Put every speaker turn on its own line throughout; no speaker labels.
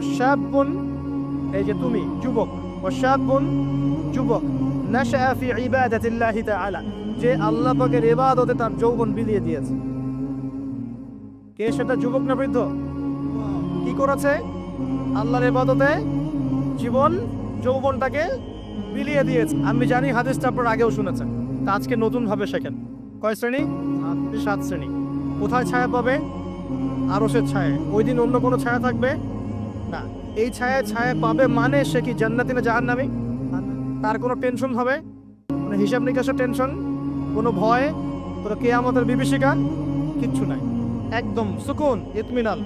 ওয়াশাবুন, এই যে তুমি যুবক, ওয়াশাবুন যুবক, নাশআ ফি ইবাদাতিল্লাহি তাআলা, যে আল্লাহ পাকের ইবাদতে তার যৌবন বিলিয়ে দিয়েছে। কে সেটা, যুবক না বৃদ্ধ? কি করেছে? আল্লাহর ইবাদতে জীবন যৌবনটাকে বিলিয়ে দিয়েছে। আমি জানি হাদিসটা আপনারা আগেও শুনেছেন, তা আজকে নতুন ভাবে শেখেন। কয় শ্রেণী? 7 শ্রেণী। কোথায় ছায়া পাবে? আরশের ছায়া। ওই দিন অন্য কোনো ছায়া থাকবে না। এই ছায়া পাবে মানে সে কি জান্নাতি না জাহান্নামী? তার কোনো টেনশন হবে, কোনো হিসাব নিকাশের টেনশন, কোনো ভয়, কোনো কিয়ামতের বিভীষিকা কিচ্ছু নাই। একদম সুকুন, ইতমিনান,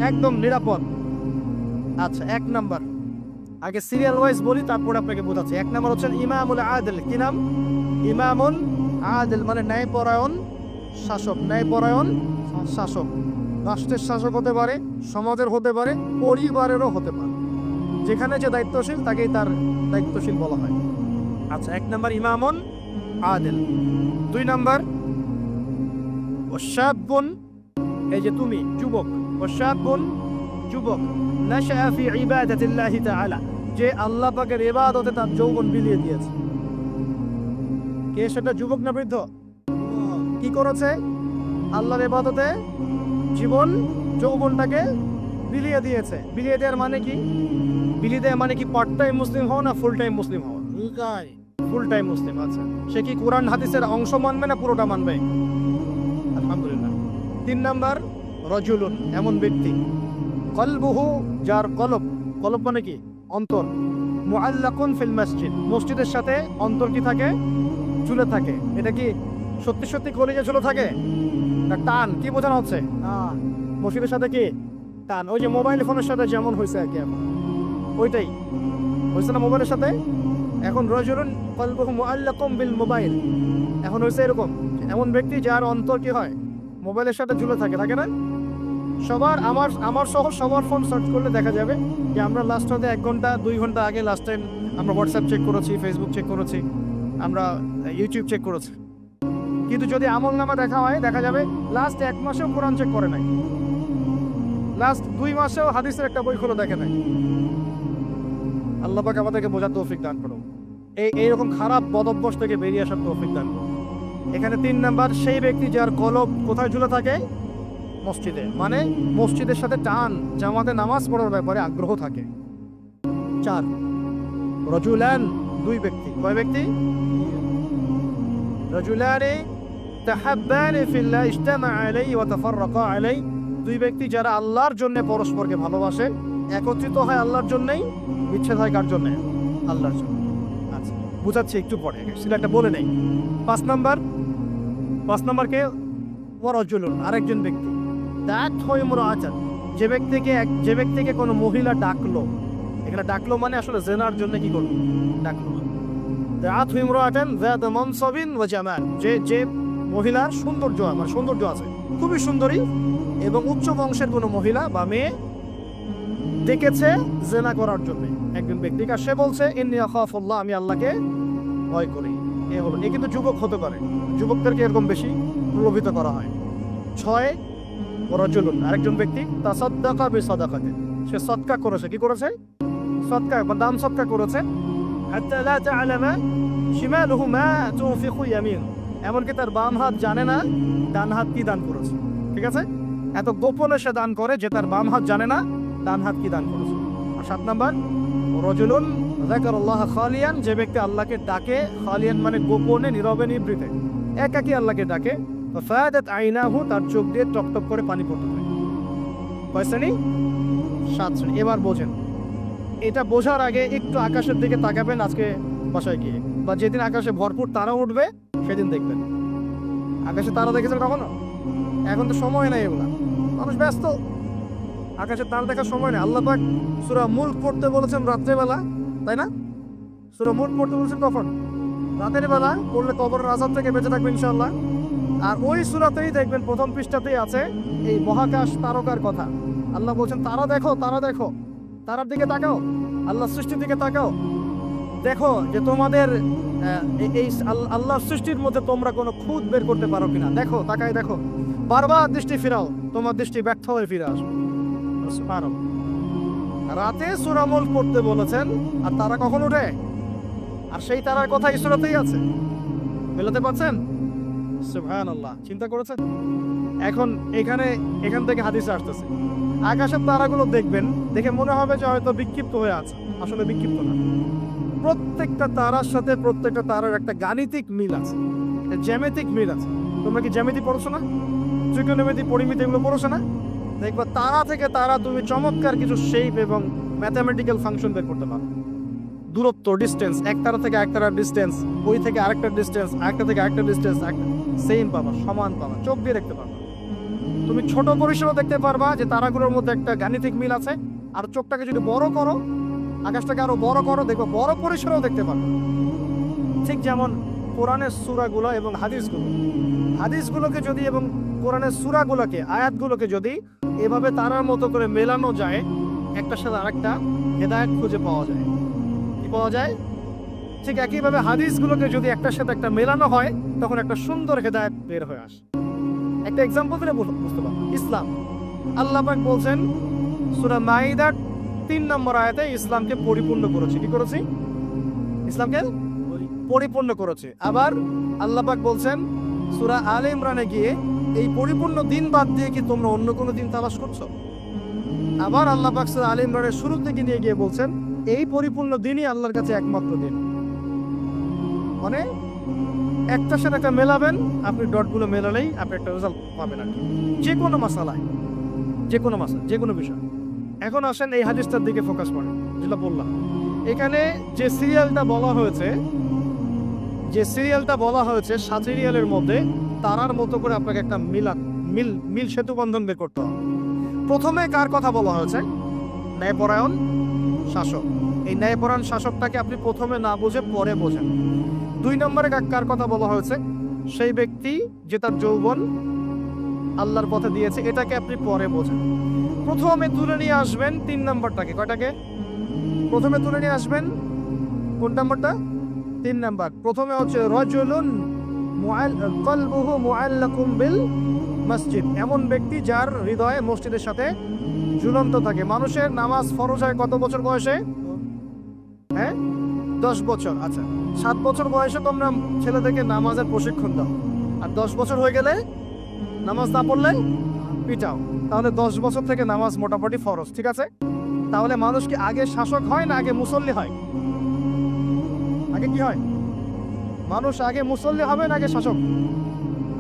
একদম নিরাপদ। আচ্ছা, 1 নাম্বার, আগে সিরিয়াল ওয়াইজ বলি, তারপর আপনাকে বোঝাচ্ছি। 1 নাম্বার হচ্ছেন ইমামুল আদিল। কি নাম? ইমামুল আদিল, মানে ন্যায়পরায়ণ শাসক। ন্যায়পরায়ণ শাসক, রাষ্ট্রের শাসক হতে পারে, সমাজের হতে পারে, পরিবারেরও হতে পারে। যেখানে যে দায়িত্বশীল তাকেই তার দায়িত্বশীল বলা হয়। আচ্ছা, 1 নাম্বার ইমামুন আদিল। 2 নাম্বার ওয়াশাবুন, এই যে তুমি যুবক, ওয়াশাবুন যুবক, নাশআ ফি ইবাদাতিল্লাহি তাআলা, যে আল্লাহ পাকের ইবাদতে তার যৌবন বিলিয়ে দিয়েছে। কে সেটা, যুবক না বৃদ্ধ? কি করেছে? আল্লাহর ইবাদতে জীবন যৌবনটাকে বিলিয়ে দিয়েছে। বিলিয়ে দেওয়ার মানে কি? বিলিয়ে দেওয়া মানে কি পার্ট টাইম মুসলিম হওয়া না ফুল টাইম মুসলিম হওয়া? ফুল টাইম মুসলিম। আচ্ছা, সে কি কোরআন হাদিসের অংশ মানবে না পুরোটা মানবে? আলহামদুলিল্লাহ। 3 নাম্বার রাজুলুন, এমন ব্যক্তি, কলবুহু, যার কলব, কলব মানে কি? অন্তর, মুআল্লাকুন ফিল মসজিদ, মসজিদের সাথে অন্তর কি থাকে? ঝুলে থাকে। এটা কি সত্যি সত্যি কলিজা ঝুলে থাকে না টান? কি বোঝানো হচ্ছে? মসজিদের সাথে কি টান? ওই যে মোবাইল ফোনের সাথে যেমন হয়েছে আর কি, এখন ওইটাই হয়েছে না মোবাইলের সাথে। এখন রাজুলুন কলবুহু মুআল্লাকুন বিল মোবাইল, এখন হয়েছে এরকম, এমন ব্যক্তি যার অন্তর কি হয়? মোবাইলের সাথে ঝুলে থাকে, থাকে না? সবার, আমার সহ সবার ফোন সার্চ করলে দেখা যাবে যে আমরা লাস্ট হতে 1 ঘন্টা 2 ঘন্টা আগে লাস্ট টাইম আমরা হোয়াটসঅ্যাপ চেক করেছি, ফেসবুক চেক করেছি, আমরা ইউটিউব চেক করেছি। কিন্তু যদি আমল নামা দেখা হয়, দেখা যাবে লাস্ট 1 মাসেও কোরআন চেক করে নাই, লাস্ট 2 মাসেও হাদিসের একটা বই খুলে দেখে নাই। আল্লাহ পাক আমাদেরকে বোঝার তৌফিক দান করুন, এইরকম খারাপ বদঅভ্যাস থেকে বেরিয়ে আসার তৌফিক দান করুন। এখানে 3 নাম্বার, সেই ব্যক্তি যার কলব কোথায় ঝুলে থাকে? মসজিদে, মানে মসজিদের সাথে টান, জামাতে নামাজ পড়ার ব্যাপারে আগ্রহ থাকে। 4 রাজুলান, 2 ব্যক্তি। কয় ব্যক্তি? রাজুলানি তাহাব্বানি ফিল্লাহ ইজতামা আলাইহি ওয়া তাফাররাকা আলাইহি, 2 ব্যক্তি যারা আল্লাহর জন্য পরস্পরকে ভালোবাসে, একত্রিত হয় আল্লাহর জন্যই, বিচ্ছেদ হয় কার জন্য? আল্লাহর জন্য। আচ্ছা, বুঝাচ্ছি একটু পরে, সিলেক্টটা বলে নেই। 5 নাম্বার কে? ওয়া রাজুলুন, আরেকজন ব্যক্তি, দাত হয় মুরাআতান, যে ব্যক্তিকে কোনো মহিলা ডাকলো। এখানে ডাকলো মানে আসলে জেনার জন্য কি করলো? ডাকলো। দাত হয় মুরাআতান যাত মানসাবিন ওয়া জামাল, যে মহিলার সৌন্দর্য, মানে সৌন্দর্য আছে, খুবই সুন্দরী এবং উচ্চ বংশের কোনো মহিলা বা মেয়ে ডেকেছে জেনা করার জন্য একজন ব্যক্তিকে, সে বলছে ইন্নী আখাফুল্লাহ, আমি আল্লাহকে ভয় করি। এ হলো, এ কিন্তু যুবক হতে পারে, যুবকদেরকে এরকম বেশি প্রলোভিত করা হয়। 6 রাজুলুন, আরেকজন ব্যক্তি, তাসাদ্দাকা বিসাদাকাতিন, সে সদকা করেছে। কি করেছে? সদকা বা দান সদকা করেছে। হাত্তা লা তা'লামা শিমালুহু মা তুনফিকু ইয়ামিনু, এমনকি তার বাম হাত জানে না ডান হাত কি দান করেছে। ঠিক আছে, এত গোপনে সে দান করে যে তার বাম হাত জানে না ডান হাত কি দান করেছে। আর 7 নাম্বার রাজুলুন যাকারাল্লাহ খালিয়ান, যে ব্যক্তি আল্লাহকে ডাকে, খালিয়ান মানে গোপনে, নীরবে, নিভৃতে, একাকী আল্লাহকে ডাকে, ফাদাত আইনাহু, তার চোখ দিয়ে টপটপ করে পানি পড়তে থাকে। কয় শ্রেণী? 7 শ্রেণী। এবার বোঝেন, এটা বোঝার আগে একটু আকাশের দিকে তাকাবেন আজকে বাসায় গিয়ে, বা যেদিন আকাশে ভরপুর তারা উঠবে সেদিন দেখবেন। আকাশে তারা দেখেছেন কখনো? এখন তো সময় নাই, এগুলা মানুষ ব্যস্ত, আকাশে তারা দেখার সময় নেই। আল্লাহ পাক সূরা মুলক পড়তে বলেছেন রাত্রেবেলা, তাই না? সূরা মুলক পড়তে বলেছেন কখন? রাতের বেলা পড়লে কবরের আযাব থেকে বেঁচে থাকবে ইনশাআল্লাহ। আর ওই সূরাতেই দেখবেন প্রথম পৃষ্ঠাতেই আছে এই মহাকাশ তারকার কথা। আল্লাহ বলছেন তারা দেখো, তারা দেখো, তারার দিকে তাকাও, আল্লাহ সৃষ্টির দিকে তাকাও, দেখো যে তোমাদের এই আল্লাহর সৃষ্টির মধ্যে তোমরা কোনো খুঁত বের করতে পারো কিনা। দেখো, তাকায় দেখো, বারবার দৃষ্টি ফিরাও, তোমার দৃষ্টি ব্যর্থ হয়ে ফিরে আসবে। রাতে সূরা মুলক পড়তে বলেছেন, আর তারা কখন ওঠে? আর সেই তারার কথা এই সূরাতেই আছে। মেলাতে পারছেন? সুবহানাল্লাহ, চিন্তা করেছেন? এখন এখান থেকে হাদিসে আসতেছে, আকাশের তারাগুলো দেখবেন, দেখে মনে হবে যে হয়তো বিক্ষিপ্ত হয়ে আছে, আসলে বিক্ষিপ্ত না। প্রত্যেকটা তারার সাথে প্রত্যেকটা তারার একটা গাণিতিক মিল আছে, জ্যামিতিক মিল আছে। তোমরা কি জ্যামিতি পড়ছো না? ত্রিকোণমিতি, পরিমিতি এগুলো পড়ছো না? দেখবা তারা থেকে তারা তুমি চমৎকার কিছু শেপ এবং ম্যাথমেটিক্যাল ফাংশন বের করতে পারো। দূরত্ব, ডিস্টেন্স, এক তারা থেকে এক তারার ডিস্টেন্স, ওই থেকে আরেকটা ডিস্টেন্স, আরেকটা থেকে আরেকটা ডিস্টেন্স, সেম পাবা, সমান পাবা, চোখ দিয়ে দেখতে পারবা। তুমি ছোট পরিসরও দেখতে পারবা যে তারাগুলোর মধ্যে একটা গাণিতিক মিল আছে। আর চোখটাকে যদি বড় করো, আকাশটাকে আরো বড় করো, দেখবো বড় পরিসরেও দেখতে পারবা। ঠিক যেমন কোরআনের সূরাগুলো এবং হাদিসগুলোকে যদি এবং কোরআনের সূরাগুলোকে, আয়াতগুলোকে যদি এভাবে তারার মতো করে মেলানো যায়, একটার সাথে আরেকটা, হেদায়েত খুঁজে পাওয়া যায়। কি পাওয়া যায়? ঠিক একইভাবে হাদিসগুলোকে যদি একটার সাথে একটা মেলানো হয়, তখন একটা সুন্দর হেদায়েত বের হয়ে আসে। একটা এক্সাম্পল দিলে বুঝতে পারবো। ইসলাম, আল্লাহ পাক বলছেন সূরা মাইদার 3 নম্বর আয়াতে, ইসলামকে পরিপূর্ণ করেছি। কি করেছি? ইসলামকে পরিপূর্ণ করেছে। আবার আল্লাহ পাক বলছেন সূরা আলে ইমরানে গিয়ে, এই পরিপূর্ণ দিন বাদ দিয়ে কি তোমরা অন্য কোনো দিন তালাশ করছো? আবার আল্লাহ পাক সূরা আলে ইমরানের শুরুর দিকে নিয়ে গিয়ে বলছেন, এই পরিপূর্ণ দিনই আল্লাহর কাছে একমাত্র দিন। মানে একটার সাথে একটা মেলাবেন, আপনি ডটগুলো মেলালেই আপনি একটা রেজাল্ট পাবেন আর কি, যে কোনো মাসালায়, যে কোনো বিষয়। এখন আসেন এই হাদিসটার দিকে ফোকাস করেন, যেটা বললাম। এখানে যে সিরিয়ালটা বলা হয়েছে 7 সিরিয়ালের মধ্যে তারার মতো করে আপনাকে একটা মিল সেতু বন্ধন বের করতে হবে। প্রথমে কার কথা বলা হয়েছে? ন্যায়পরায়ণ শাসক। এই ন্যায়পরায়ণ শাসকটাকে আপনি প্রথমে না বুঝে পরে বোঝেন। 2 নম্বরে কার কথা বলা হয়েছে? সেই ব্যক্তি যে তার যৌবন আল্লাহর পথে দিয়েছে, এটাকে আপনি পরে বোঝেন। প্রথমে তুলে নিয়ে আসবেন 3 নম্বরটাকে। কয়টাকে? প্রথমে তুলে নিয়ে আসবেন কোন নম্বরটা? 3 নম্বর। প্রথমে হচ্ছে রাজুলুন কলবুহু মুআল্লাকুম বিল মসজিদ, এমন ব্যক্তি যার হৃদয়ে মসজিদের সাথে ঝুলন্ত থাকে। মানুষের নামাজ ফরজ হয় কত বছর বয়সে? 10 বছর। আচ্ছা, 7 বছর বয়সে তোমরা ছেলেদেরকে নামাজের প্রশিক্ষণ দাও, আর 10 বছর হয়ে গেলে নামাজ না পড়লে পিটাও। তাহলে 10 বছর থেকে নামাজ মোটামুটি ফরজ, ঠিক আছে? তাহলে মানুষ কি আগে শাসক হয় না আগে মুসল্লি হয়? আগে কি হয়? মানুষ আগে মুসল্লি হবে না আগে শাসক?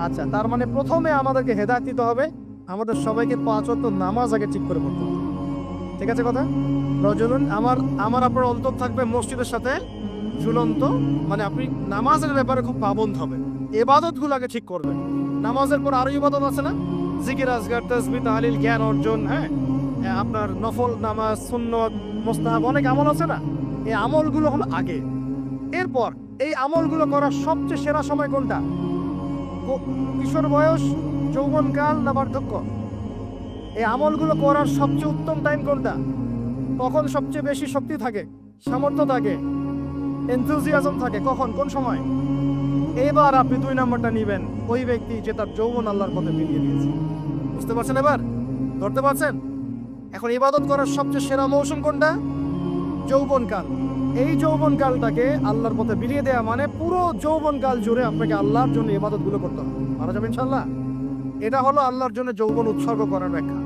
আচ্ছা, তার মানে প্রথমে আমাদেরকে হেদায়েত দিতে হবে, আমাদের সবাইকে 5 ওয়াক্ত নামাজ আগে ঠিক করে পড়তে হবে। ঠিক আছে কথা? রজুলুন, আমার আপনার অন্তর থাকবে মসজিদের সাথে ঝুলন্ত, মানে আপনি নামাজের ব্যাপারে খুব পাবন্দ হবে, ইবাদতগুলো আগে ঠিক করবেন। নামাজের পর আরো ইবাদত আছে না? জিকির, আজকার, তাসবিহ, তাহলিল, জ্ঞান অর্জন, আপনার নফল নামাজ, সুন্নত, মুস্তাহাব, অনেক আমল আছে না? এই আমলগুলো হলো আগে। এরপর এই আমলগুলো করার সবচেয়ে সেরা সময় কোনটা? কিশোর বয়স, যৌবনকাল না বার্ধক্য? এই আমলগুলো করার সবচেয়ে উত্তম টাইম কোনটা? কখন সবচেয়ে বেশি শক্তি থাকে, সামর্থ্য থাকে, এনথুজিয়াজম থাকে? কখন, কোন সময়? এবার আপনি 2 নম্বরটা নিবেন, ওই ব্যক্তি যে তার যৌবন আল্লাহর পথে বিলিয়ে দিয়েছে। বুঝতে পারছেন? এবার ধরতে পারছেন? এখন ইবাদত করার সবচেয়ে সেরা মৌসুম কোনটা? যৌবনকাল। এই যৌবনকালটাকে আল্লাহর পথে বিলিয়ে দেয়া মানে পুরো যৌবনকাল জুড়ে আপনাকে আল্লাহর জন্য ইবাদতগুলো করতে হবে। মারা যাবে ইনশাআল্লাহ। এটা হলো আল্লাহর জন্য যৌবন উৎসর্গ করার ব্যাখ্যা।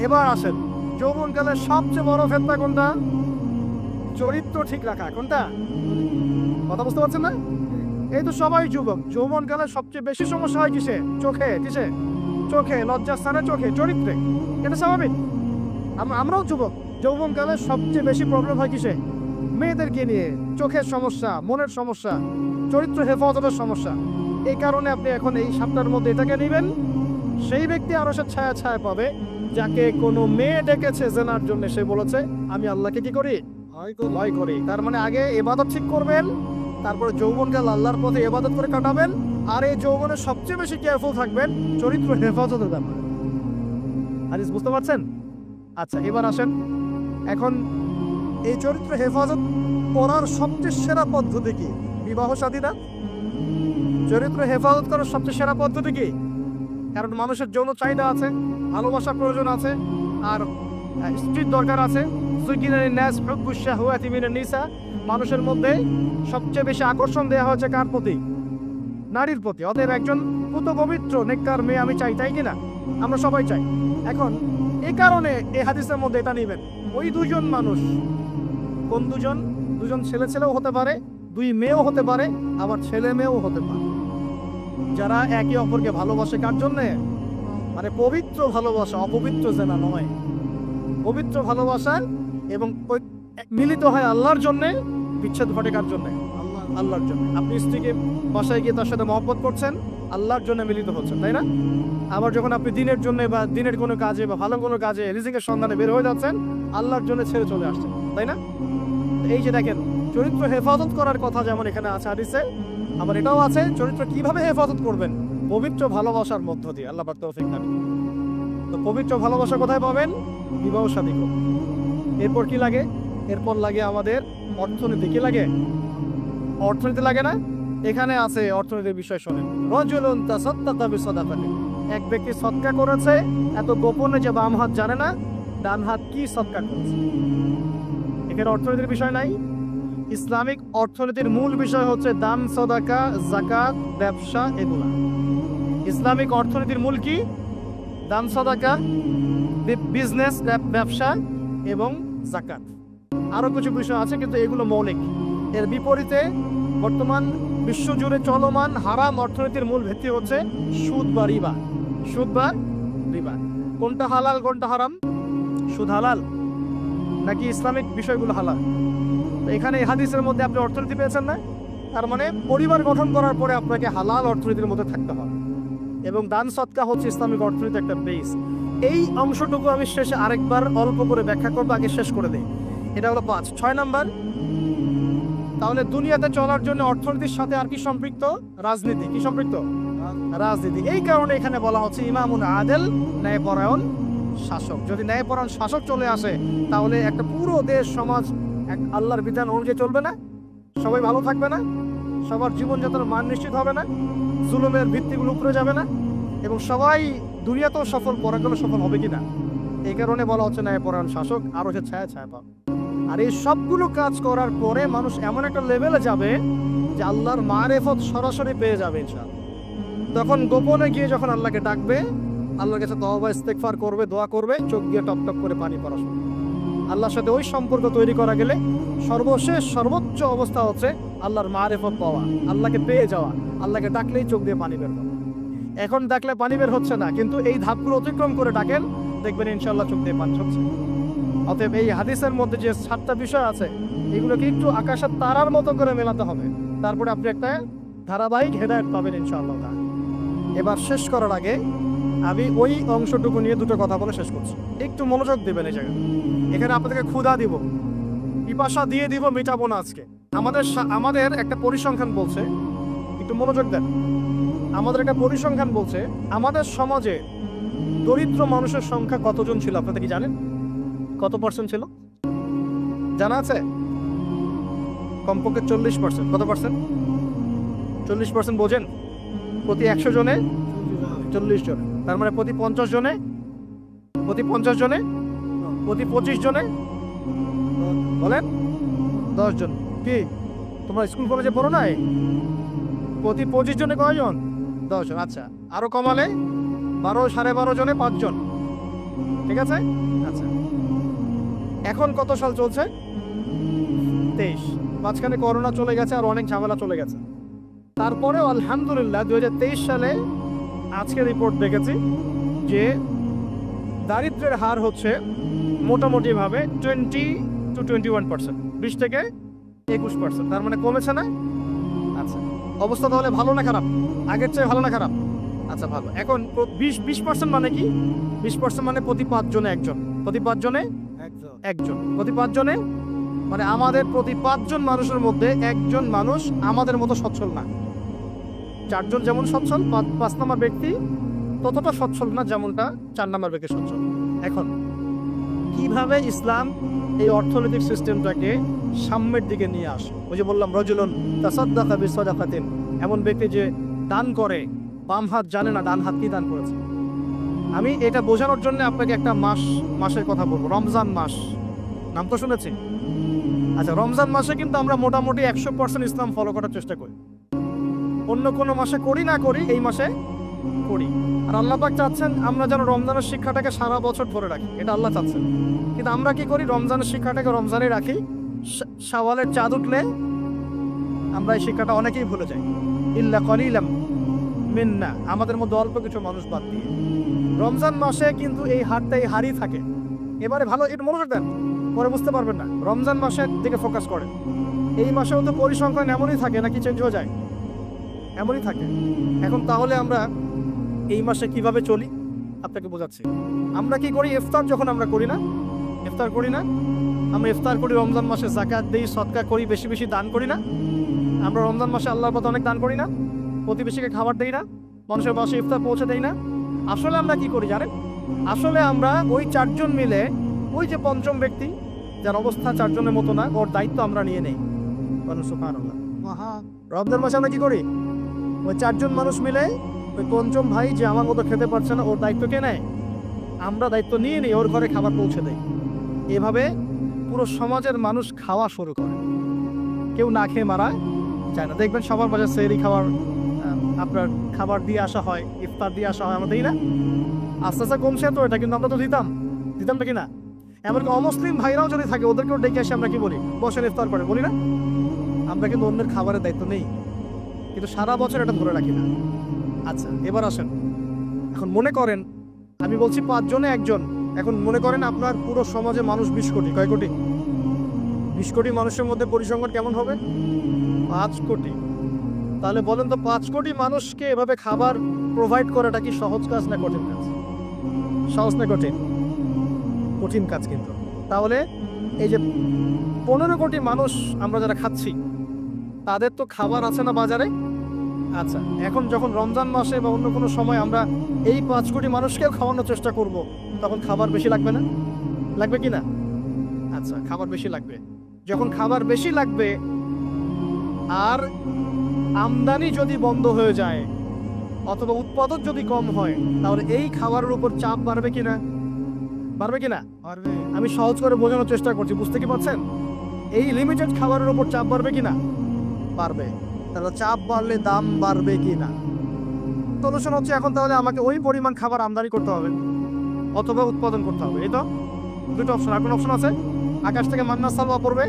এবার আসেন, যৌবনকালের সবচেয়ে বড় ফেতনা কোনটা? চরিত্র ঠিক রাখা। কোনটা? কথা বুঝতে পারছেন না? এই তো সবাই যুবক, যৌবনকালের সবচেয়ে বেশি সমস্যা হয় কিসে? চোখে। কিসে? চোখে, লজ্জাস্থানে, চোখে, চরিত্রে। এটা স্বাভাবিক। আমরাও যুবক, যৌবনকালের সবচেয়ে বেশি প্রবলেম হয় কিসে? মেয়েদেরকে নিয়ে, চোখের সমস্যা, মনের সমস্যা, চরিত্র হেফাজতের সমস্যা। এই কারণে আপনি এখন এই 7টার মধ্যে এটাকে নেবেন। সেই ব্যক্তি আরো সে ছায়া পাবে যাকে কোনো মেয়ে ডেকেছে জেনার জন্য, সে বলেছে আমি আল্লাহকে কি করি? ভয় করি। তার মানে আগে ইবাদত ঠিক করবেন, তারপরে যৌবনকাল আল্লাহর পথে ইবাদত করে কাটাবেন, আর এই যৌবনে সবচেয়ে বেশি কেয়ারফুল থাকবেন চরিত্র হেফাজতের ব্যাপারে। হাদিস বুঝতে পারছেন? আচ্ছা, এবার আসেন, এখন এই চরিত্র হেফাজত করার সবচেয়ে সেরা পদ্ধতি কি? বিবাহ শাদী না? চরিত্র হেফাজত করার সবচেয়ে সেরা পদ্ধতি কি? কারণ মানুষের যৌন চাহিদা আছে, ভালোবাসার প্রয়োজন আছে, আর স্ত্রীর দরকার আছে, যুগিনা লিন-নাস হুব্বুশ শাহওয়াতি মিনান নিসা, মানুষের মধ্যে সবচেয়ে বেশি আকর্ষণ দেওয়া হয়েছে কার প্রতি? নারীর প্রতি। অতএব একজন পুত পবিত্র নেককার মেয়ে আমি চাই, তাই কিনা? আমরা সবাই চাই। এখন এই কারণে এই হাদিসের মধ্যে এটা নিবেন, ওই দুজন মানুষ, কোন দুজন? দুজন ছেলে ছেলেও হতে পারে, দুই মেয়েও হতে পারে, আবার ছেলে মেয়েও হতে পারে, যারা একে অপরকে ভালোবাসে কার জন্যে? মানে পবিত্র ভালোবাসা, অপবিত্র জেনা নয়, পবিত্র ভালোবাসা, এবং মিলিত হয় আল্লাহর জন্যে, বিচ্ছেদ ঘটে কার জন্যে? আল্লাহর জন্য। আপনি স্ত্রীকে বাসায় গিয়ে তার সাথে মহব্বত করছেন, আল্লাহর জন্য মিলিত হচ্ছেন, তাই না? আবার যখন আপনি দিনের জন্য বা দিনের কোনো কাজে বা ভালো কোনো কাজে রিজিকের সন্ধানে বের হয়ে যাচ্ছেন, আল্লাহর জন্য ছেড়ে চলে আসছেন, তাই না? এই যে দেখেন, চরিত্র হেফাজত করার কথা যেমন এখানে আছে হাদিসে, আবার এটাও আছে চরিত্র কিভাবে হেফাজত করবেন? পবিত্র ভালোবাসার মধ্য দিয়ে। আল্লাহ পাক তৌফিক দান। তো পবিত্র ভালোবাসা কোথায় পাবেন? বিবাহ শাদী করুন। এরপর কি লাগে? এরপর লাগে আমাদের অর্থনীতি। কি লাগে? অর্থনীতি লাগে না? এখানে আছে অর্থনীতির বিষয়। শোনেন, রাজুলুন তাসাদ্দাকা বিসাদাকাতিন, এক ব্যক্তি সদকা করেছে, এত গোপনে যে বাম হাত জানে না ডান হাত কি সদকা করেছে। এখানে অর্থনীতির বিষয় নাই। ইসলামিক অর্থনীতির মূল বিষয় হচ্ছে দান, সাদাকা, যাকাত, ব্যবসা, এগুলা। ইসলামিক অর্থনীতির মূল কি? দান, সাদাকা, বিজনেস, ব্যবসা এবং যাকাত। আরো কিছু বিষয় আছে কিন্তু এগুলো মৌলিক। এর বিপরীতে বর্তমান বিশ্বজুড়ে চলমান হারাম অর্থনীতির মূল ভিত্তি হচ্ছে সুদ বা রিবা। সুদ বা রিবা। কোনটা হালাল কোনটা হারাম? সুদ হালাল নাকি ইসলামিক বিষয়গুলো হালাল? তো এখানে এই হাদিসের মধ্যে আপনি অর্থনীতি পেয়েছেন না? তার মানে পরিবার গঠন করার পরে আপনাকে হালাল অর্থনীতির মধ্যে থাকতে হবে, এবং দান সদকা হচ্ছে ইসলামিক অর্থনীতির একটা বেস। এই অংশটুকু আমি শেষে আরেকবার অল্প করে ব্যাখ্যা করবো, আগে শেষ করে দিই। এটা হলো 5। 6 নাম্বার, তাহলে দুনিয়াতে চলার জন্য অর্থনীতির সাথে আর কি সম্পৃক্ত? রাজনীতি। কি সম্পৃক্ত? রাজনীতি। এই কারণে এখানে বলা হচ্ছে ইমামুন আদেল, ন্যায়পরায়ণ শাসক। যদি ন্যায়পরায়ণ শাসক চলে আসে, তাহলে একটা পুরো দেশ সমাজ এক আল্লাহর বিধান অনুযায়ী চলবে না? সবাই ভালো থাকবে না? সবার জীবনযাত্রার মান নিশ্চিত হবে না? জুলুমের ভিত্তিগুলো উপরে যাবে না? এবং সবাই দুনিয়াতেও সফল, পরকালেও সফল হবে কিনা? এই কারণে বলা হচ্ছে ন্যায়পরায়ণ শাসক, আর হচ্ছে ছায়া ছায়া পাবে। আর এই সবগুলো কাজ করার পরে মানুষ এমন একটা লেভেলে যাবে যে আল্লাহর মারেফত সরাসরি পেয়ে যাবে ইনশাআল্লাহ। তখন গোপনে গিয়ে যখন আল্লাহকে ডাকবে, আল্লাহর কাছে তওবা ইস্তেগফার করবে, দোয়া করবে, চোখ দিয়ে টপ টপ করে পানি পড়া শুরু। আল্লাহর সাথে ওই সম্পর্ক তৈরি করা গেলে সর্বশেষ সর্বোচ্চ অবস্থা হচ্ছে আল্লাহর মারেফত পাওয়া, আল্লাহকে পেয়ে যাওয়া। আল্লাহকে ডাকলেই চোখ দিয়ে পানি বের হবে। এখন ডাকলে পানি বের হচ্ছে না, কিন্তু এই ধাপগুলো অতিক্রম করে ডাকেন, দেখবেন ইনশাআল্লাহ চোখ দিয়ে পানি হচ্ছে। অতএব এই হাদিসের মধ্যে যে 7টা বিষয় আছে, এগুলোকে একটু আকাশের তারার মতো করে মেলাতে হবে, তারপরে আপনি একটা ধারাবাহিক হেদায়েত পাবেন ইনশাআল্লাহ। এবার শেষ করার আগে আমি ওই অংশটুকু নিয়ে দুটো কথা বলে শেষ করছি, একটু মনোযোগ দেবেন এই জায়গায়। এখানে আপনাদেরকে ক্ষুধা দিব, পিপাসা দিয়ে দিব, মিটাবো না আজকে। আমাদের একটা পরিসংখ্যান বলছে, একটু মনোযোগ দেন। আমাদের একটা পরিসংখ্যান বলছে আমাদের সমাজে দরিদ্র মানুষের সংখ্যা কতজন ছিল আপনারা কি জানেন? কত পার্সেন্ট ছিল জানা আছে? কমপক্ষে 40%। কত পার্সেন্ট? 40% বোঝেন? প্রতি 100 জনে 40 জন, তার মানে প্রতি 50 জনে, প্রতি 50 জনে, প্রতি 25 জনে, বলেন 10 জন। কি তোমরা স্কুল কলেজে পড়ো না? প্রতি 25 জনে কয়জন? 10 জন। আচ্ছা, আরো কমালে 12, 12.5 জনে 5 জন। ঠিক আছে? আচ্ছা, এখন কত সাল চলছে? 23। মাঝখানে করোনা চলে গেছে আর অনেক ঝামেলা চলে গেছে। তারপরেও আলহামদুলিল্লাহ 2023 সালে আজকে রিপোর্ট দেখেছি যে দারিদ্র্যের হার হচ্ছে মোটামুটি ভাবে 20 to 21%, 20 থেকে 21%। তার মানে কমেছে না? আচ্ছা, অবস্থা তাহলে ভালো না খারাপ? আগের চেয়ে ভালো না খারাপ? আচ্ছা, ভালো। এখন 20% মানে কি? 20% মানে প্রতি 5 জনে একজন, প্রতি 5 জনে একজন, প্রতি 5 জনে, মানে আমাদের প্রতি 5 জন মানুষের মধ্যে একজন মানুষ আমাদের মতো সচ্ছল না। 4 জন যেমন সচ্ছল, 5 নম্বর ব্যক্তি ততটা সচ্ছল না যেমনটা 4 নম্বর ব্যক্তি সচ্ছল। এখন কিভাবে ইসলাম এই অর্থনৈতিক সিস্টেমটাকে সাম্যের দিকে নিয়ে আসে? ওই যে বললাম রাজুলুন তাসাদ্দাকা বিসাদাকাতিন, এমন ব্যক্তি যে দান করে, বাম হাত জানে না ডান হাত কি দান করেছে। আমি এটা বোঝানোর জন্য আপনাকে একটা মাসের কথা বলবো, রমজান মাস। নাম তো শুনেছি। আচ্ছা, রমজান মাসে কিন্তু আমরা মোটামুটি 100% ইসলাম ফলো করার চেষ্টা করি। অন্য কোনো মাসে করি না করি, এই মাসে করি। আর আল্লাহ পাক চাচ্ছেন আমরা যেন রমজানের শিক্ষাটাকে সারা বছর ধরে রাখি, এটা আল্লাহ চাচ্ছেন। কিন্তু আমরা কি করি, রমজানের শিক্ষাটাকে রমজানে রাখি, শাওয়ালের চাঁদ উঠলে আমরা এই শিক্ষাটা অনেকেই ভুলে যাই। ইল্লা কলিলাম মিন্না, আমাদের মধ্যে অল্প কিছু মানুষ বাদ দিয়ে। রমজান মাসে কিন্তু এই হারটাই হারই থাকে। এবারে ভালো এটা মনে রাখবেন, পরে বুঝতে পারবেন না। রমজান মাসের দিকে ফোকাস করেন। এই মাসেও তো পরিসংখ্যান এমনই থাকে নাকি চেঞ্জ হয়ে যায়? এমনই থাকে। এখন তাহলে আমরা এই মাসে কিভাবে চলি আপনাকে বোঝাচ্ছি। আমরা কি করি, ইফতার যখন আমরা করি না, ইফতার করি না, আমরা ইফতার করি রমজান মাসে, যাকাত দেই, সদকা করি, বেশি বেশি দান করি না? আমরা রমজান মাসে আল্লাহর পথে অনেক দান করি না? প্রতিবেশীকে খাবার দেই না? মানুষের বাসে ইফতার পৌঁছে দেই না? আসলে আমরা কি করি জানেন? আসলে আমরা ওই চারজন মিলে, ওই যে পঞ্চম ব্যক্তি যার অবস্থা চারজনের মতো না, ওর দায়িত্ব আমরা নিয়ে নেই। সুবহানাল্লাহ। রমজান মাসে আমরা কি করি, ওই চারজন মানুষ মিলে ওই পঞ্চম ভাই যে আমার মতো খেতে পারছে না, ওর দায়িত্ব কে নেয়? আমরা দায়িত্ব নিয়ে নিই, ওর ঘরে খাবার পৌঁছে দেয়। এভাবে পুরো সমাজের মানুষ খাওয়া শুরু করে, কেউ না খেয়ে মারা যায় না। দেখবেন সবার বাজার সেহরি খাবার, আপনার খাবার দিয়ে আসা হয়, ইফতার দিয়ে আসা হয়, আমরা দিই না? আস্তে আস্তে কমছে তো এটা, কিন্তু আমরা তো দিতাম নাকি না? এমনকি অমুসলিম ভাইরাও যদি থাকে, ওদেরকেও ডেকে আসে আমরা কি বলি, বসেন ইফতার করে, বলি না? আমরা কিন্তু অন্যের খাবারের দায়িত্ব নেই, কিন্তু সারা বছর এটা ধরে রাখি না। আচ্ছা, এবার আসেন, এখন মনে করেন আমি বলছি 5 জনে 1 জন। এখন মনে করেন আপনার পুরো সমাজে মানুষ 20 কোটি। কয় কোটি? 20 কোটি মানুষের মধ্যে পরিসংখ্যান কেমন হবে? 5 কোটি। তাহলে বলেন তো, 5 কোটি মানুষকে এভাবে খাবার প্রোভাইড করাটা কি সহজ কাজ না কঠিন কাজ? সহজ না কঠিন? কঠিন কাজ। কিন্তু তাহলে এই যে 15 কোটি মানুষ আমরা যারা খাচ্ছি, তাদের তো খাবার আছে না বাজারে? আচ্ছা, এখন যখন রমজান মাসে বা অন্য কোনো সময় আমরা এই 5 কোটি মানুষকেও খাওয়ানোর চেষ্টা করব, তখন খাবার বেশি লাগবে না? লাগবে কি না? আচ্ছা, খাবার বেশি লাগবে। যখন খাবার বেশি লাগবে আর আমদানি যদি বন্ধ হয়ে যায় অথবা উৎপাদন যদি কম হয়, তাহলে এই খাবারের উপর চাপ বাড়বে কিনা? বাড়বে কিনা? বাড়বে। আমি সহজ করে বোঝানোর চেষ্টা করছি, বুঝতে কি পারছেন? এই লিমিটেড খাবারের উপর চাপ বাড়বে কিনা? বাড়বে। তাহলে চাপ বাড়লে দাম বাড়বে কিনা? সলিউশন হচ্ছে এখন তাহলে আমাকে ওই পরিমাণ খাবার আমদানি করতে হবে অথবা উৎপাদন করতে হবে। এই তো দুটো অপশন। আর কোন অপশন আছে? আকাশ থেকে মান্না সালোয়া পড়বে?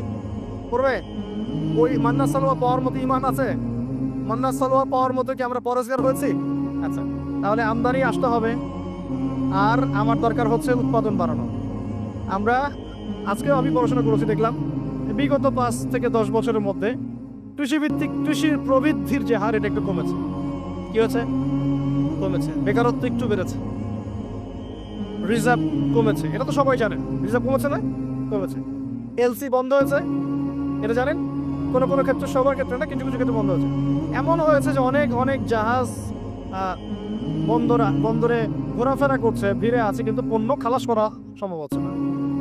ওই মান্না সালোয়া পাওয়ার মতো ইমান আছে? মান্না সালোয়া পাওয়ার মতো কি আমরা পরেশগার হয়েছি? আচ্ছা, তাহলে আমদানি আসতে হবে, আর আমার দরকার হচ্ছে উৎপাদন বাড়ানো। আমরা আজকেও আমি পড়াশোনা করেছি, দেখলাম বিগত 5 থেকে 10 বছরের মধ্যে কৃষির প্রবৃদ্ধির যে হার, এটা একটু কমেছে। কি হয়েছে? কমেছে। বেকারত্ব একটু বেড়েছে, রিজার্ভ কমেছে, এটা তো সবাই জানেন। রিজার্ভ কমেছে না? কমেছে। এলসি বন্ধ হয়েছে, এটা জানেন? কোনো কোনো ক্ষেত্রে, সবার ক্ষেত্রে না, কিছু কিছু ক্ষেত্রে বন্ধ হয়েছে। এমন হয়েছে যে অনেক অনেক জাহাজ বন্দরে ঘোরাফেরা করছে, ভিড়ে আছে, কিন্তু পণ্য খালাস করা সম্ভব হচ্ছে না,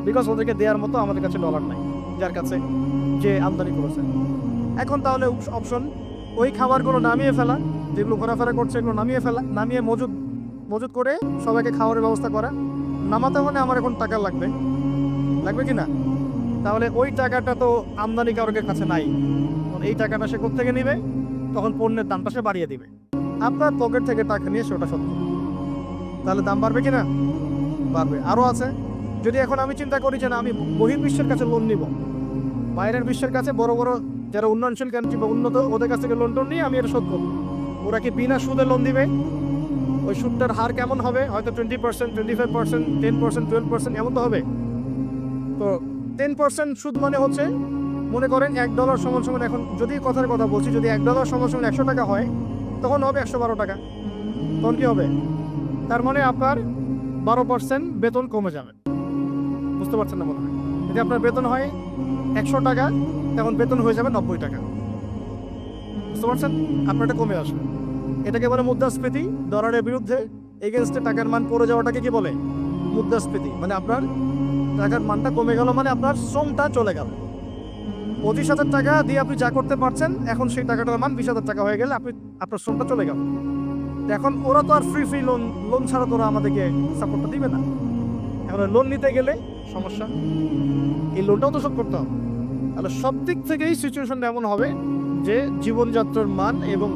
বিকজ ওদেরকে দেওয়ার মতো আমাদের কাছে ডলার নাই, যার কাছে যে আমদানি করেছে। এখন তাহলে অপশন, ওই খাবারগুলো নামিয়ে ফেলা, যেগুলো ঘোরাফেরা করছে এগুলো নামিয়ে মজুদ করে সবাইকে খাওয়ার ব্যবস্থা করা। নামাতে হলে আমার এখন টাকা লাগবে কি না? তাহলে ওই টাকাটা তো আমদানিকারকের কাছে নাই, এই টাকাটা সে কোত্থেকে নিবে? তখন পণ্যের দামটা সে বাড়িয়ে দিবে, আপনার পকেট থেকে টাকা নিয়ে সেটা সত্য। তাহলে দাম বাড়বে কিনা? বাড়বে। আরও আছে, যদি এখন আমি চিন্তা করি যে না, আমি বহির্বিশ্বের কাছে লোন নিব, বাইরের বিশ্বের কাছে বড় বড় যারা উন্নয়নশীল কান্ট্রি বা উন্নত, ওদের কাছ থেকে লোন নিয়ে আমি এটা শোধ করবো। ওরা কি বিনা সুদে লোন দিবে? ওই সুদটার হার কেমন হবে? হয়তো 20%, 25%, 10%, 12% এমন তো হবে। তো 10% সুদ মানে হচ্ছে, মনে করেন $1 সমান সমান, এখন যদি কথার কথা বলছি, যদি $1 সমান সমান 100 টাকা হয়, তখন হবে 112 টাকা। তখন কি হবে? তার মানে আপনার 12% বেতন কমে যাবে। বুঝতে পারছেন না মনে হয়? যদি আপনার বেতন হয় 100 টাকা, তখন বেতন হয়ে যাবে 90 টাকা। বুঝতে পারছেন? আপনার এটা কমে আসবে। এটাকে বলে মুদ্রাস্ফীতি। ডলারের বিরুদ্ধে এগেনস্টে টাকার মান পড়ে যাওয়াটাকে কি বলে? মুদ্রাস্ফীতি। মানে আপনার টাকার মানটা কমে গেল, মানে আপনার শ্রমটা চলে গেল। 25,000 টাকা দিয়ে আপনি যা করতে পারছেন, এখন সেই টাকাটার মান 20,000 টাকা হয়ে গেলে আপনার শ্রমটা চলে গেল। এখন ওরা তো আর ফ্রি লোন ছাড়া তো ওরা আমাদেরকে সাপোর্টটা দিবে না। এখন লোন নিতে গেলে সমস্যা, এই লোনটাও তো শোধ করতে হবে। তাহলে সব দিক থেকেই সিচুয়েশনটা এমন হবে যে জীবনযাত্রার মান এবং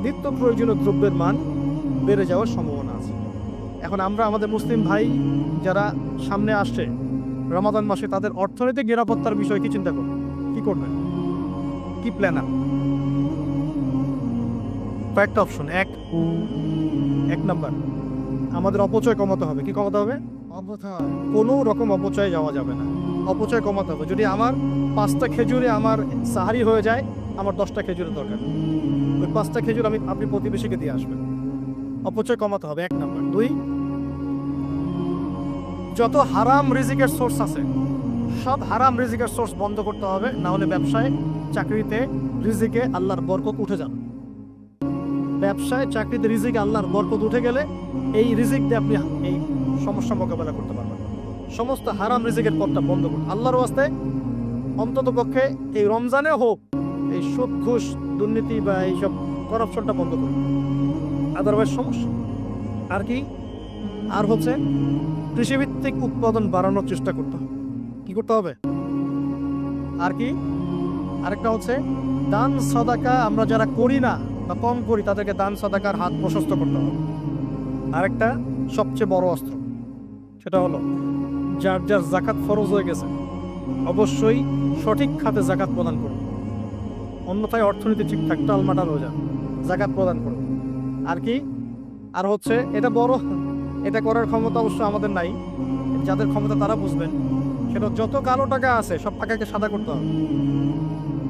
নিত্য প্রয়োজনীয় দ্রব্যের মান বেড়ে যাওয়ার সম্ভাবনা আছে। এখন আমরা আমাদের মুসলিম ভাই যারা সামনে আসছে রমাদান মাসে, তাদের অর্থনৈতিক নিরাপত্তার বিষয়ে কি চিন্তা করবেন, কি করবেন, কি প্ল্যান আছে? কয়েকটা অপশন। এক নাম্বার, আমাদের অপচয় কমাতে হবে। কি কমাতে হবে? অপচয়, কোনো রকম অপচয় যাওয়া যাবে না, অপচয় কমাতে হবে। যদি আমার 5টা খেজুরে আমার সাহারি হয়ে যায়, আমার 10টা খেজুরের দরকার, ওই 5টা খেজুর আপনি প্রতিবেশীকে দিয়ে আসবেন। অপচয় কমাতে হবে, 1 নাম্বার। 2, যত হারাম রিজিকের সোর্স আছে সব হারাম রিজিকের সোর্স বন্ধ করতে হবে, না হলে ব্যবসায় চাকরিতে রিজিকে আল্লাহর বরকত উঠে যাবে। ব্যবসায় চাকরিতে রিজিকে আল্লাহর বরকত উঠে গেলে এই রিজিক দিয়ে আপনি এই সমস্যা মোকাবেলা করতে পারবেন। সমস্ত হারাম রিজিকের পথটা বন্ধ করুন আল্লাহর ওয়াস্তে। অন্তত পক্ষে এই রমজানে হোক এই সুদ ঘুষ দুর্নীতি বা এইসব করাপশনটা বন্ধ করুন, আদারওয়াইজ সমস্যা। আর কি? আর হচ্ছে কৃষিভিত্তিক উৎপাদন বাড়ানোর চেষ্টা করতে হবে। কি করতে হবে? আর কি? আরেকটা হচ্ছে দান সাদাকা আমরা যারা করি না বা কম করি তাদেরকে দান সাদাকার হাত প্রশস্ত করতে হবে। আরেকটা সবচেয়ে বড় অস্ত্র, সেটা হলো যার যার জাকাত ফরজ হয়ে গেছে অবশ্যই সঠিক খাতে জাকাত প্রদান করুন, অন্যথায় অর্থনীতি ঠিকঠাক টালমাটাল হয়ে যাবে। জাকাত প্রদান করুন। আর কি? আর হচ্ছে এটা বড়, এটা করার ক্ষমতা অবশ্য আমাদের নাই, যাদের ক্ষমতা তারা বুঝবেন। সেটা যত কালো টাকা আছে সব টাকাকে সাদা করতে হবে।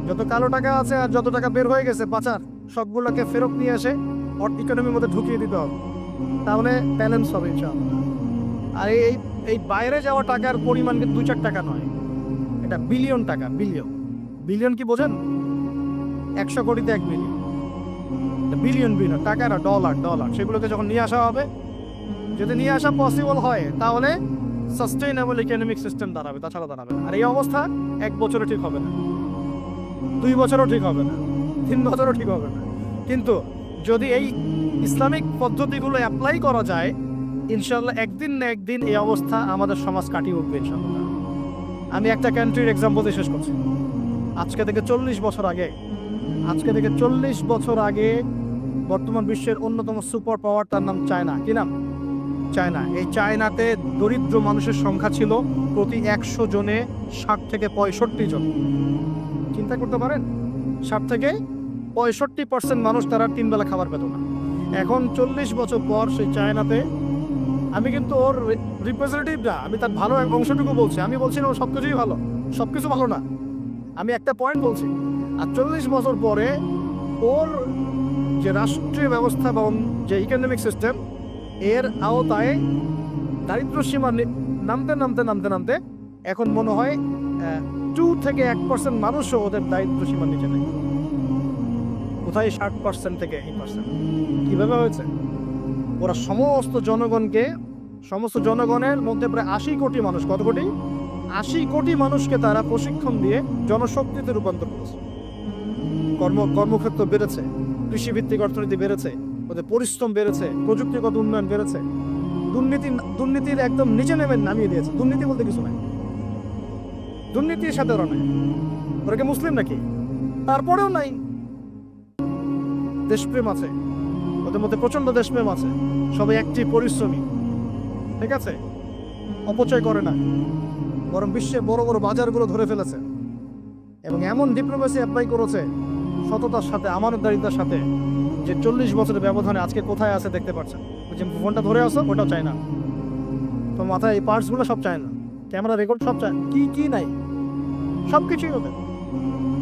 যত কালো টাকা আছে আর যত টাকা বের হয়ে গেছে পাচার, সবগুলোকে ফেরত নিয়ে এসে ইকোনমির মধ্যে ঢুকিয়ে দিতে হবে, তাহলে ব্যালেন্স হবে ইনশাআল্লাহ। আর এই বাইরে যাওয়া টাকার পরিমাণ কিন্তু 2-4 টাকা নয়, এটা বিলিয়ন টাকা। বিলিয়ন, বিলিয়ন কি বোঝেন? 100 কোটিতে 1 বিলিয়ন, বিলিয়ন বিলিয়ন টাকা না, ডলার। সেগুলোকে যখন নিয়ে আসা হবে, যদি নিয়ে আসা পসিবল হয় তাহলে সাস্টেইনেবল ইকোনমিক সিস্টেম দাঁড়াবে, তাছাড়া দাঁড়াবে না। আর এই অবস্থা 1 বছরে ঠিক হবে না, 2 বছরও ঠিক হবে না, 3 বছরও ঠিক হবে না। কিন্তু যদি এই ইসলামিক পদ্ধতিগুলো অ্যাপ্লাই করা যায়, ইনশাল্লাহ একদিন না একদিন এই অবস্থা আমাদের সমাজ কাটিয়ে উঠবে ইনশাল্লাহ। আমি একটা কান্ট্রির এক্সাম্পল দিয়ে শেষ করছি। আজকে থেকে 40 বছর আগে বর্তমান বিশ্বের অন্যতম সুপার পাওয়ার, তার নাম চায়না। কি নাম? চায়না। এই চায়নাতে দরিদ্র মানুষের সংখ্যা ছিল প্রতি 100 জনে 60 থেকে 65 জন। চিন্তা করতে পারেন, 60 থেকে 65% মানুষ তারা 3 বেলা খাবার পেত না। এখন 40 বছর পর সেই চায়নাতে, আমি কিন্তু ওর রিপ্রেজেন্টেটিভ না, আমি তার ভালো অংশটুকু বলছি। আমি বলছি না ওর সবকিছুই ভালো, সবকিছু ভালো না, আমি একটা পয়েন্ট বলছি। আর 40 বছর পরে ওর যে রাষ্ট্রীয় ব্যবস্থা বা যে ইকোনমিক সিস্টেম, এর আওতায় দারিদ্র সীমা নামতে এখন মনে হয় 2 থেকে 1% মানুষও ওদের দারিদ্র সীমার নিচে নেই। কোথায় 60% থেকে 80%? কিভাবে হয়েছে? ওরা সমস্ত জনগণের মধ্যে প্রায় 80 কোটি মানুষ, কত কোটি? 80 কোটি মানুষকে তারা প্রশিক্ষণ দিয়ে জনশক্তিতে রূপান্তর করেছে। কর্মক্ষেত্র বেড়েছে, কৃষিভিত্তিক অর্থনীতি বেড়েছে, ওদের পরিশ্রম বেড়েছে, প্রযুক্তিগত উন্নয়ন বেড়েছে। দুর্নীতির একদম নিচে নামিয়ে দিয়েছে। দুর্নীতি বলতে কিছু নাই, দুর্নীতির সাথে ওরা নাই। ওরা কি মুসলিম নাকি? তারপরেও নাই। দেশপ্রেম আছে ওদের মধ্যে, প্রচন্ড দেশপ্রেম আছে, সবাই অ্যাক্টিভ, পরিশ্রমী, ঠিক আছে, অপচয় করে না, বরং বিশ্বে বড় বড় বাজারগুলো ধরে ফেলেছে এবং এমন ডিপ্লোমেসি অ্যাপ্লাই করেছে সততার সাথে, আমানতদারিতার সাথে, যে 40 বছরের ব্যবধানে আজকে কোথায় আছে দেখতে পাচ্ছেন। যে ফোনটা ধরে আসো ওটাও চায় না, তো মাথায় এই পার্টসগুলো সব চায় না, ক্যামেরা রেকর্ড সব চায়, কি নাই, সবকিছুই ওদের,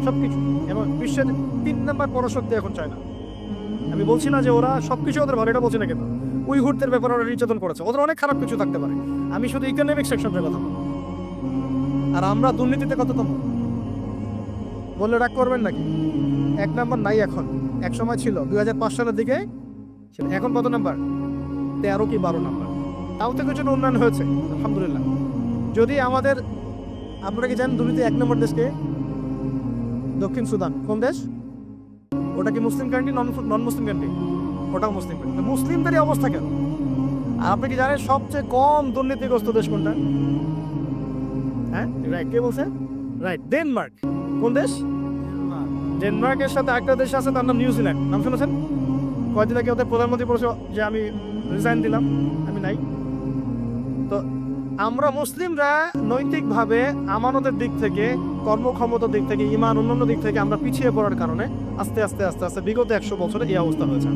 সবকিছু। এবং বিশ্বের 3 নম্বর পরাশক্তি এখন চায় না। আমি বলছি না যে ওরা সবকিছু ওদের ভালো, এটা বলছি না, কিন্তু উইঘুরদের ব্যাপারে ওরা নির্যাতন করেছে, ওদের অনেক খারাপ কিছু থাকতে পারে। আমি শুধু ইকোনমিক সেকশনের কথা বলি। আর আমরা দুর্নীতিতে কততম বললে রাগ করবেন নাকি? 1 নাম্বার নাই এখন, এক সময় ছিল 2005 সালের দিকে ছিল, এখন কত নাম্বার? 13 কি 12 নাম্বার। তাও থেকে জন্য উন্নয়ন হয়েছে আলহামদুলিল্লাহ। যদি আপনারা কি জানেন দুর্নীতি 1 নম্বর দেশকে? দক্ষিণ সুদান। কোন দেশ ওটা? কি মুসলিম কান্ট্রি? নন মুসলিম কান্ট্রি? ওটাও মুসলিম কান্ট্রি। মুসলিমদেরই অবস্থা কেন? আর আপনি কি জানেন সবচেয়ে কম দুর্নীতিগ্রস্ত দেশ কোনটা? হ্যাঁ রাইট, কে বলছে? Right, Denmark. কোন দেশ? ডেনমার্কের সাথে একটা দেশ আছে, তার নাম নিউজিল্যান্ড। নাম শুনেছেন? কয়েকদিন আগে ওদের প্রধানমন্ত্রী বলেছে যে আমি রিজাইন দিলাম, আমি নাই। তো আমরা মুসলিমরা নৈতিকভাবে আমানতের দিক থেকে, কর্মক্ষমতার দিক থেকে, ঈমান অন্যান্য দিক থেকে আমরা পিছিয়ে পড়ার কারণে আস্তে আস্তে আস্তে আস্তে বিগত 100 বছরে এই অবস্থা হয়েছে।